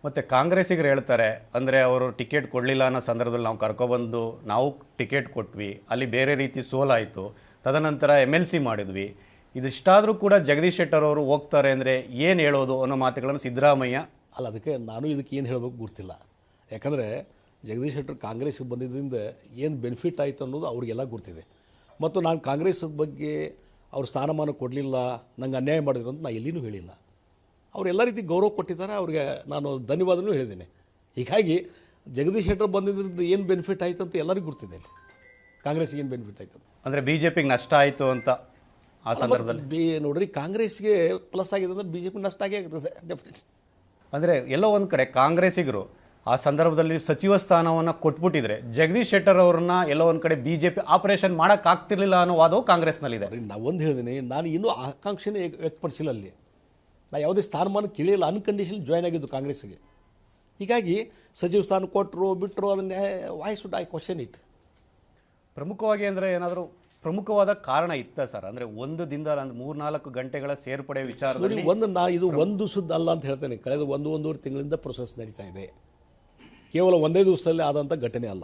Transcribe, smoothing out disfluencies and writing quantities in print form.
ಮತ್ತು ಕಾಂಗ್ರೆಸ್ಸಿಗರು ಹೇಳ್ತಾರೆ, ಅಂದರೆ ಅವರು ಟಿಕೆಟ್ ಕೊಡಲಿಲ್ಲ ಅನ್ನೋ ಸಂದರ್ಭದಲ್ಲಿ ನಾವು ಕರ್ಕೊಬಂದು ನಾವು ಟಿಕೆಟ್ ಕೊಟ್ವಿ, ಅಲ್ಲಿ ಬೇರೆ ರೀತಿ ಸೋಲಾಯಿತು, ತದನಂತರ MLC ಮಾಡಿದ್ವಿ, ಇದಿಷ್ಟಾದರೂ ಕೂಡ ಜಗದೀಶ್ ಶೆಟ್ಟರ್ ಅವರು ಹೋಗ್ತಾರೆ ಅಂದರೆ ಏನು ಹೇಳೋದು ಅನ್ನೋ ಮಾತುಗಳನ್ನು ಸಿದ್ದರಾಮಯ್ಯ. ಅಲ್ಲ, ಅದಕ್ಕೆ ನಾನು ಇದಕ್ಕೆ ಏನು ಹೇಳಬೇಕು ಗೊತ್ತಿಲ್ಲ. ಯಾಕಂದರೆ ಜಗದೀಶ್ ಶೆಟ್ಟರ್ ಕಾಂಗ್ರೆಸ್ಗೆ ಬಂದಿದ್ದರಿಂದ ಏನು ಬೆನಿಫಿಟ್ ಆಯಿತು ಅನ್ನೋದು ಅವ್ರಿಗೆಲ್ಲ ಗೊತ್ತಿದೆ. ಮತ್ತು ನಾನು ಕಾಂಗ್ರೆಸ್ ಬಗ್ಗೆ ಅವ್ರ ಸ್ಥಾನಮಾನ ಕೊಡಲಿಲ್ಲ, ನಂಗೆ ಅನ್ಯಾಯ ಮಾಡಿದ್ರು ಅಂತ ನಾನು ಎಲ್ಲಿನೂ ಹೇಳಿಲ್ಲ. ಅವ್ರು ಎಲ್ಲ ರೀತಿ ಗೌರವ ಕೊಟ್ಟಿದ್ದಾರೆ, ಅವ್ರಿಗೆ ನಾನು ಧನ್ಯವಾದನೂ ಹೇಳಿದ್ದೇನೆ. ಹೀಗಾಗಿ ಜಗದೀಶ್ ಶೆಟ್ಟರ್ ಬಂದಿದ್ದರಿಂದ ಏನು ಬೆನಿಫಿಟ್ ಆಯಿತು ಅಂತ ಎಲ್ಲರಿಗೂ ಗೊತ್ತಿದೆ. ಕಾಂಗ್ರೆಸ್ಗೆ ಏನು ಬೆನಿಫಿಟ್ ಆಯಿತು ಅಂದರೆ BJPಗೆ ನಷ್ಟ ಆಯಿತು ಅಂತ ಆ ಸಂದರ್ಭದಲ್ಲಿ ನೋಡ್ರಿ, ಕಾಂಗ್ರೆಸ್ಗೆ ಪ್ಲಸ್ ಆಗಿದೆ ಅಂದರೆ BJP ನಷ್ಟ ಆಗೇ ಆಗ್ತದೆ ಡೆಫಿನೆಟ್ಲಿ. ಅಂದರೆ ಎಲ್ಲೋ ಒಂದು ಕಡೆ ಕಾಂಗ್ರೆಸ್ಸಿಗರು ಆ ಸಂದರ್ಭದಲ್ಲಿ ಸಚಿವ ಸ್ಥಾನವನ್ನು ಕೊಟ್ಬಿಟ್ಟಿದ್ರೆ ಜಗದೀಶ್ ಶೆಟ್ಟರ್ ಅವ್ರನ್ನ ಎಲ್ಲೋ ಒಂದು ಕಡೆ BJP ಆಪರೇಷನ್ ಮಾಡೋಕ್ಕಾಗ್ತಿರ್ಲಿಲ್ಲ ಅನ್ನೋ ವಾದವು ಕಾಂಗ್ರೆಸ್ನಲ್ಲಿದೆ. ನಾವು ಒಂದು ಹೇಳಿದ್ದೀನಿ, ನಾನು ಇನ್ನೂ ಆಕಾಂಕ್ಷೆನೇ ವ್ಯಕ್ತಪಡಿಸಿಲ್ಲ. ಅಲ್ಲಿ ನಾ ಯಾವುದೇ ಸ್ಥಾನಮಾನ ಕೇಳಿಲ್ಲ, ಅನ್ಕಂಡೀಷನ್ ಜಾಯ್ನ್ ಆಗಿದ್ದು ಕಾಂಗ್ರೆಸ್ಗೆ. ಹೀಗಾಗಿ ಸಚಿವ ಸ್ಥಾನ ಕೊಟ್ಟರು ಬಿಟ್ಟರು, ಅದನ್ನೇ why should I question it. ಪ್ರಮುಖವಾಗಿ ಅಂದರೆ ಏನಾದರೂ ಪ್ರಮುಖವಾದ ಕಾರಣ ಇತ್ತ ಸರ್? ಅಂದರೆ ಒಂದು ದಿನದ 3-4 ಗಂಟೆಗಳ ಸೇರ್ಪಡೆ ವಿಚಾರದಲ್ಲಿ ಇದು ಒಂದು ಸುದ್ದಿ ಅಲ್ಲ ಅಂತ ಹೇಳ್ತೇನೆ. ಕಳೆದ ಒಂದೂವರೆ ತಿಂಗಳಿಂದ ಪ್ರೊಸೆಸ್ ನಡೀತಾ ಇದೆ. ಕೇವಲ ಒಂದೇ ದಿವಸದಲ್ಲಿ ಆದಂಥ ಘಟನೆ ಅಲ್ಲ.